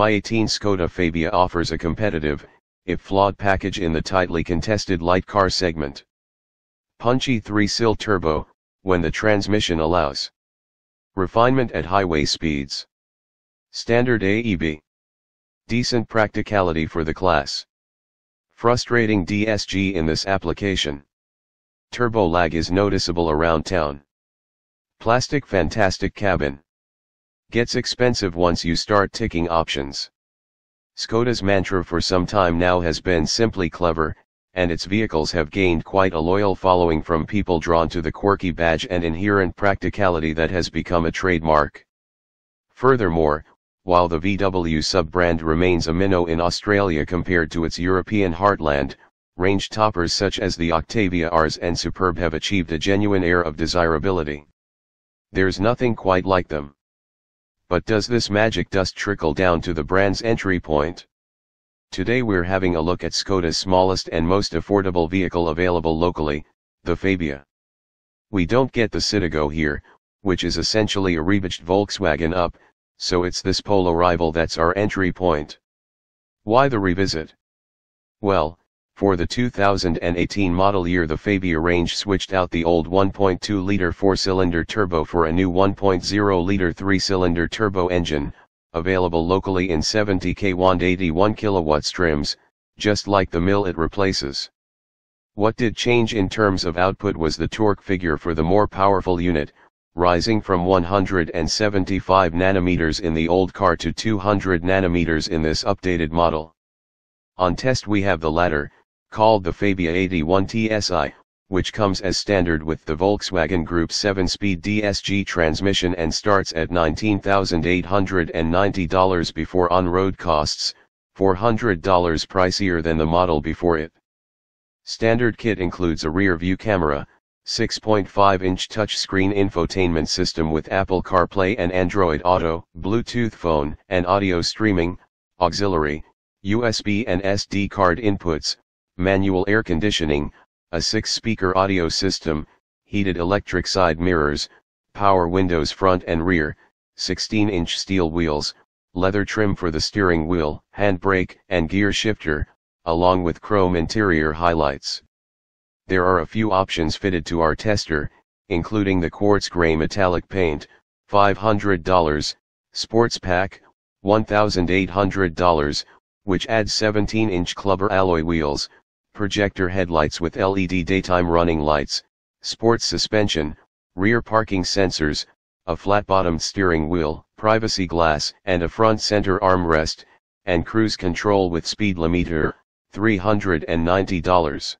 MY18 Skoda Fabia offers a competitive, if flawed package in the tightly contested light car segment. Punchy 3-cylinder turbo, when the transmission allows. Refinement at highway speeds. Standard AEB. Decent practicality for the class. Frustrating DSG in this application. Turbo lag is noticeable around town. Plastic fantastic cabin. Gets expensive once you start ticking options. Skoda's mantra for some time now has been simply clever, and its vehicles have gained quite a loyal following from people drawn to the quirky badge and inherent practicality that has become a trademark. Furthermore, while the VW sub-brand remains a minnow in Australia compared to its European heartland, range toppers such as the Octavia RS and Superb have achieved a genuine air of desirability. There's nothing quite like them. But does this magic dust trickle down to the brand's entry point? Today we're having a look at Skoda's smallest and most affordable vehicle available locally, the Fabia. We don't get the Citigo here, which is essentially a rebadged Volkswagen up, so it's this Polo rival that's our entry point. Why the revisit? Well, for the 2018 model year the Fabia range switched out the old 1.2-liter 4-cylinder turbo for a new 1.0-liter 3-cylinder turbo engine, available locally in 70k 181 kilowatts trims, just like the mill it replaces. What did change in terms of output was the torque figure for the more powerful unit, rising from 175 nanometers in the old car to 200 nanometers in this updated model. On test we have the latter, called the Fabia 81 TSI, which comes as standard with the Volkswagen Group's 7-speed DSG transmission and starts at $19,890 before on-road costs, $400 pricier than the model before it. Standard kit includes a rear-view camera, 6.5-inch touchscreen infotainment system with Apple CarPlay and Android Auto, Bluetooth phone and audio streaming, auxiliary, USB and SD card inputs, manual air conditioning, a 6-speaker audio system, heated electric side mirrors, power windows front and rear, 16-inch steel wheels, leather trim for the steering wheel, handbrake and gear shifter, along with chrome interior highlights. There are a few options fitted to our tester, including the quartz gray metallic paint, $500, sports pack, $1,800, which adds 17-inch clubber alloy wheels, projector headlights with LED daytime running lights, sports suspension, rear parking sensors, a flat-bottomed steering wheel, privacy glass and a front center armrest, and cruise control with speed limiter, $390.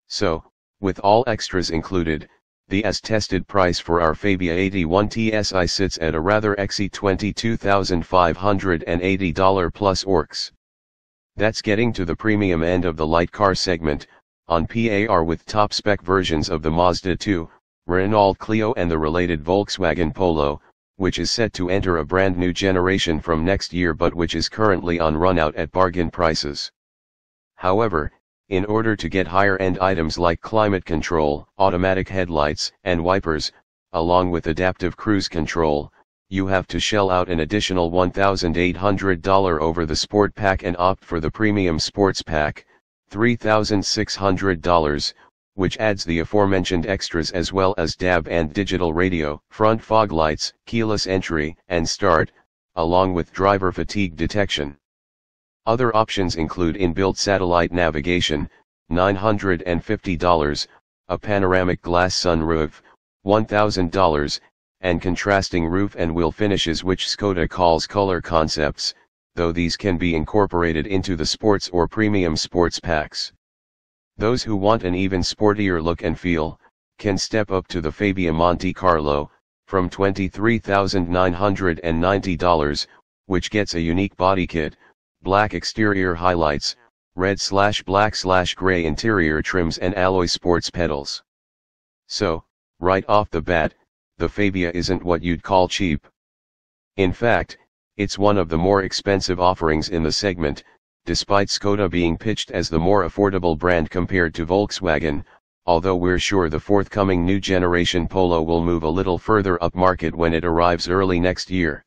So, with all extras included, the as-tested price for our Fabia 81 TSI sits at a rather exy $22,580 plus orcs. That's getting to the premium end of the light car segment, on par with top-spec versions of the Mazda 2, Renault Clio and the related Volkswagen Polo, which is set to enter a brand new generation from next year but which is currently on runout at bargain prices. However, in order to get higher-end items like climate control, automatic headlights and wipers, along with adaptive cruise control, you have to shell out an additional $1,800 over the Sport Pack and opt for the Premium Sports Pack, $3,600, which adds the aforementioned extras as well as DAB and digital radio, front fog lights, keyless entry and start, along with driver fatigue detection. Other options include inbuilt satellite navigation, $950, a panoramic glass sunroof, $1,000, and contrasting roof and wheel finishes which Skoda calls color concepts, though these can be incorporated into the sports or premium sports packs. Those who want an even sportier look and feel, can step up to the Fabia Monte Carlo, from $23,990, which gets a unique body kit, black exterior highlights, red/black/gray interior trims and alloy sports pedals. So, right off the bat, the Fabia isn't what you'd call cheap. In fact, it's one of the more expensive offerings in the segment, despite Skoda being pitched as the more affordable brand compared to Volkswagen, although we're sure the forthcoming new generation Polo will move a little further upmarket when it arrives early next year.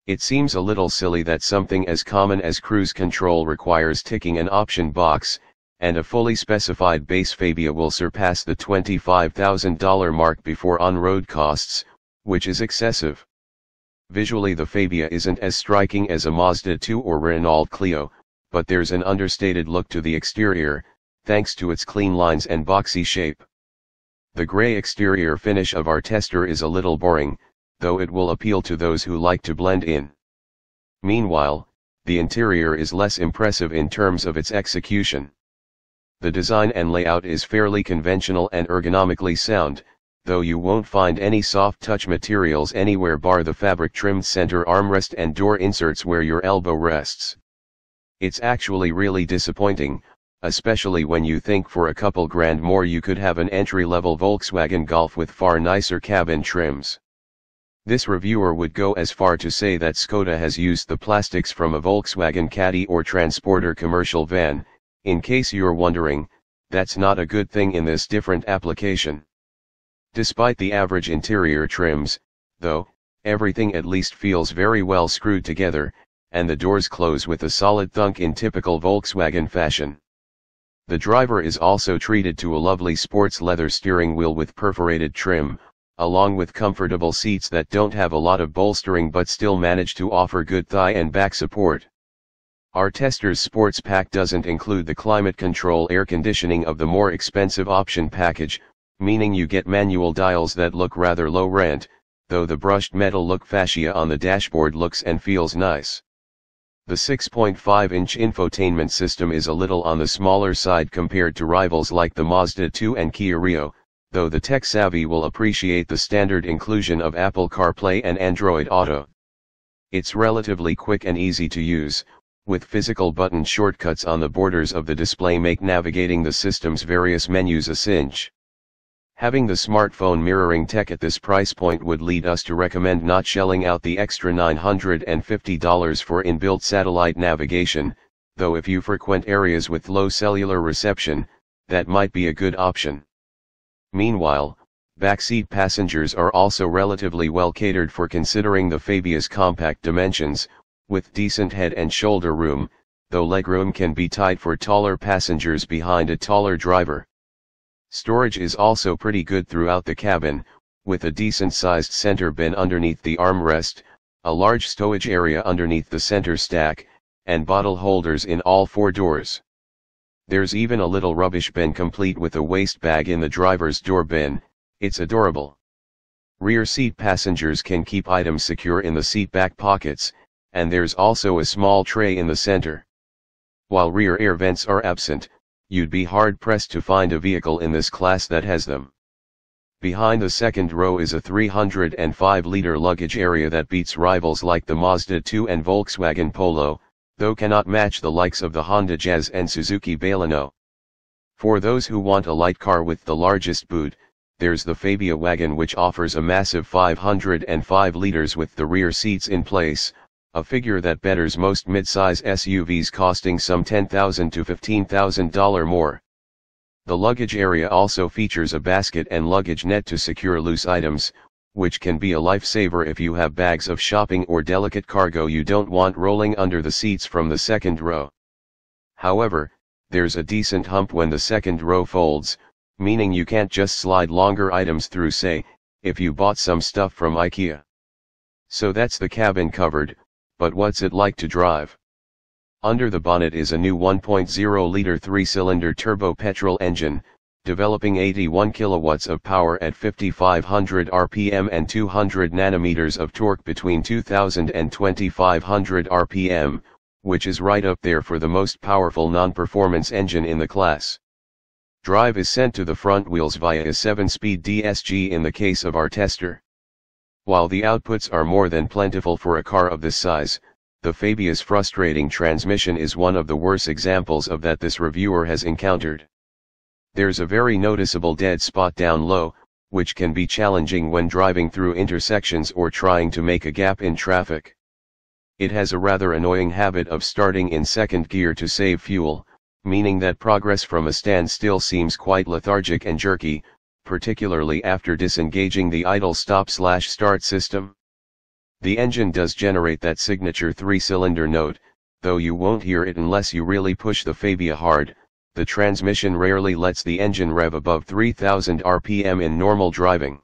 It seems a little silly that something as common as cruise control requires ticking an option box, and a fully specified base Fabia will surpass the $25,000 mark before on-road costs, which is excessive. Visually the Fabia isn't as striking as a Mazda 2 or Renault Clio, but there's an understated look to the exterior, thanks to its clean lines and boxy shape. The grey exterior finish of our tester is a little boring, though it will appeal to those who like to blend in. Meanwhile, the interior is less impressive in terms of its execution. The design and layout is fairly conventional and ergonomically sound, though you won't find any soft touch materials anywhere bar the fabric-trimmed center armrest and door inserts where your elbow rests. It's actually really disappointing, especially when you think for a couple grand more you could have an entry-level Volkswagen Golf with far nicer cabin trims. This reviewer would go as far to say that Skoda has used the plastics from a Volkswagen Caddy or Transporter commercial van. In case you're wondering, that's not a good thing in this different application. Despite the average interior trims, though, everything at least feels very well screwed together, and the doors close with a solid thunk in typical Volkswagen fashion. The driver is also treated to a lovely sports leather steering wheel with perforated trim, along with comfortable seats that don't have a lot of bolstering but still manage to offer good thigh and back support. Our tester's sports pack doesn't include the climate control air conditioning of the more expensive option package, meaning you get manual dials that look rather low rent, though the brushed metal look fascia on the dashboard looks and feels nice. The 6.5-inch infotainment system is a little on the smaller side compared to rivals like the Mazda 2 and Kia Rio, though the tech-savvy will appreciate the standard inclusion of Apple CarPlay and Android Auto. It's relatively quick and easy to use, with physical button shortcuts on the borders of the display make navigating the system's various menus a cinch. Having the smartphone mirroring tech at this price point would lead us to recommend not shelling out the extra $950 for inbuilt satellite navigation, though if you frequent areas with low cellular reception, that might be a good option. Meanwhile, backseat passengers are also relatively well catered for considering the Fabia's compact dimensions, with decent head and shoulder room, though legroom can be tight for taller passengers behind a taller driver. Storage is also pretty good throughout the cabin, with a decent-sized center bin underneath the armrest, a large stowage area underneath the center stack, and bottle holders in all four doors. There's even a little rubbish bin complete with a waste bag in the driver's door bin. It's adorable. Rear seat passengers can keep items secure in the seat back pockets, and there's also a small tray in the center. While rear air vents are absent, you'd be hard-pressed to find a vehicle in this class that has them. Behind the second row is a 305-liter luggage area that beats rivals like the Mazda 2 and Volkswagen Polo, though cannot match the likes of the Honda Jazz and Suzuki Baleno. For those who want a light car with the largest boot, there's the Fabia wagon, which offers a massive 505 liters with the rear seats in place, a figure that betters most mid-size SUVs costing some $10,000 to $15,000 more. The luggage area also features a basket and luggage net to secure loose items, which can be a lifesaver if you have bags of shopping or delicate cargo you don't want rolling under the seats from the second row. However, there's a decent hump when the second row folds, meaning you can't just slide longer items through, say, if you bought some stuff from IKEA. So that's the cabin covered. But what's it like to drive? Under the bonnet is a new 1.0-liter 3-cylinder turbo petrol engine, developing 81 kilowatts of power at 5,500 RPM and 200 nanometers of torque between 2,000 and 2,500 RPM, which is right up there for the most powerful non-performance engine in the class. Drive is sent to the front wheels via a 7-speed DSG in the case of our tester. While the outputs are more than plentiful for a car of this size, the Fabia's frustrating transmission is one of the worst examples of that this reviewer has encountered. There's a very noticeable dead spot down low, which can be challenging when driving through intersections or trying to make a gap in traffic. It has a rather annoying habit of starting in second gear to save fuel, meaning that progress from a standstill seems quite lethargic and jerky, particularly after disengaging the idle stop/start system. The engine does generate that signature 3-cylinder note, though you won't hear it unless you really push the Fabia hard. The transmission rarely lets the engine rev above 3000 RPM in normal driving.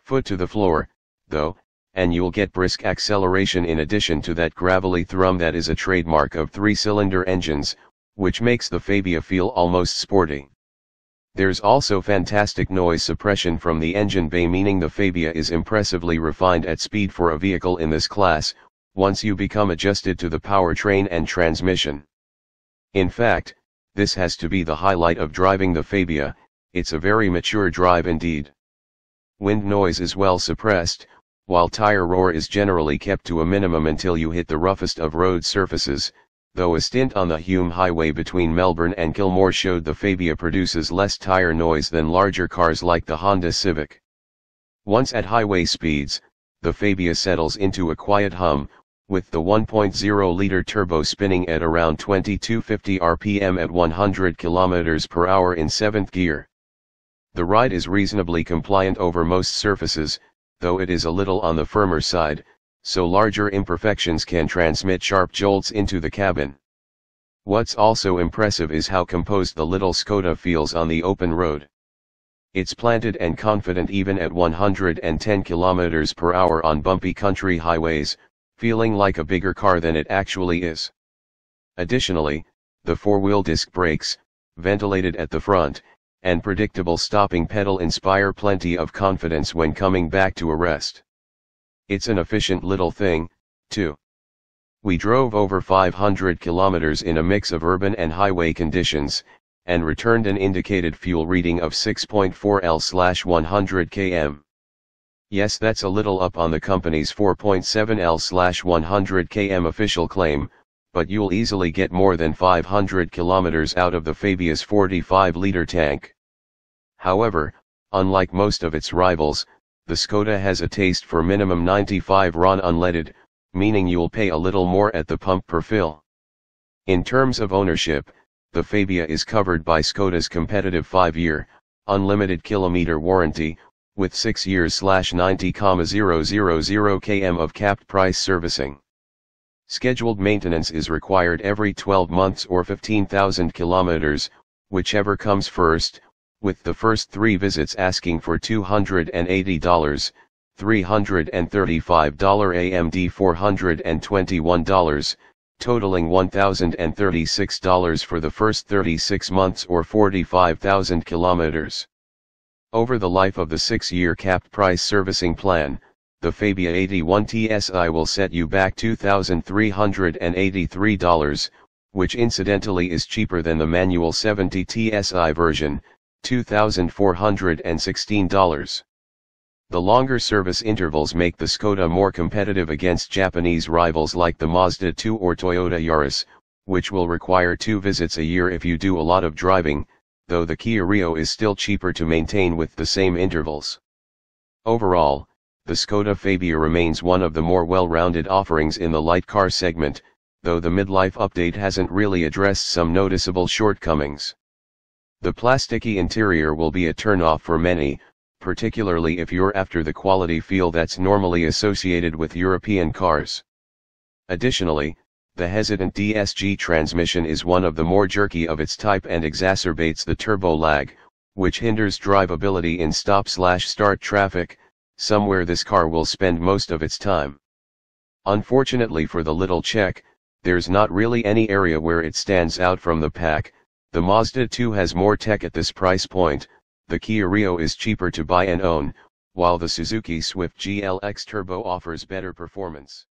Foot to the floor, though, and you'll get brisk acceleration in addition to that gravelly thrum that is a trademark of 3-cylinder engines, which makes the Fabia feel almost sporty. There's also fantastic noise suppression from the engine bay, meaning the Fabia is impressively refined at speed for a vehicle in this class, once you become adjusted to the powertrain and transmission. In fact, this has to be the highlight of driving the Fabia. It's a very mature drive indeed. Wind noise is well suppressed, while tire roar is generally kept to a minimum until you hit the roughest of road surfaces, though a stint on the Hume Highway between Melbourne and Kilmore showed the Fabia produces less tire noise than larger cars like the Honda Civic. Once at highway speeds, the Fabia settles into a quiet hum, with the 1.0-liter turbo spinning at around 2250 RPM at 100 km per hour in 7th gear. The ride is reasonably compliant over most surfaces, though it is a little on the firmer side, so larger imperfections can transmit sharp jolts into the cabin. What's also impressive is how composed the little Skoda feels on the open road. It's planted and confident even at 110 km per hour on bumpy country highways, feeling like a bigger car than it actually is. Additionally, the four-wheel disc brakes, ventilated at the front, and predictable stopping pedal inspire plenty of confidence when coming back to a rest. It's an efficient little thing, too. We drove over 500 kilometers in a mix of urban and highway conditions, and returned an indicated fuel reading of 6.4 L/100 km. Yes, that's a little up on the company's 4.7 L/100 km official claim, but you'll easily get more than 500 kilometers out of the Fabia's 45-liter tank. However, unlike most of its rivals, the Skoda has a taste for minimum 95 RON unleaded, meaning you'll pay a little more at the pump per fill. In terms of ownership, the Fabia is covered by Skoda's competitive 5-year, unlimited kilometer warranty, with 6 years/90,000 km of capped price servicing. Scheduled maintenance is required every 12 months or 15,000 kilometers, whichever comes first, with the first 3 visits asking for $280, $335 AMD $421, totaling $1,036 for the first 36 months or 45,000 kilometers. Over the life of the 6-year capped price servicing plan, the Fabia 81 TSI will set you back $2,383, which incidentally is cheaper than the manual 70 TSI version, $2,416. The longer service intervals make the Skoda more competitive against Japanese rivals like the Mazda 2 or Toyota Yaris, which will require 2 visits a year if you do a lot of driving, though the Kia Rio is still cheaper to maintain with the same intervals. Overall, the Skoda Fabia remains one of the more well-rounded offerings in the light car segment, though the midlife update hasn't really addressed some noticeable shortcomings. The plasticky interior will be a turn-off for many, particularly if you're after the quality feel that's normally associated with European cars. Additionally, the hesitant DSG transmission is one of the more jerky of its type and exacerbates the turbo lag, which hinders drivability in stop/start traffic, somewhere this car will spend most of its time. Unfortunately for the little Czech, there's not really any area where it stands out from the pack. The Mazda 2 has more tech at this price point, the Kia Rio is cheaper to buy and own, while the Suzuki Swift GLX Turbo offers better performance.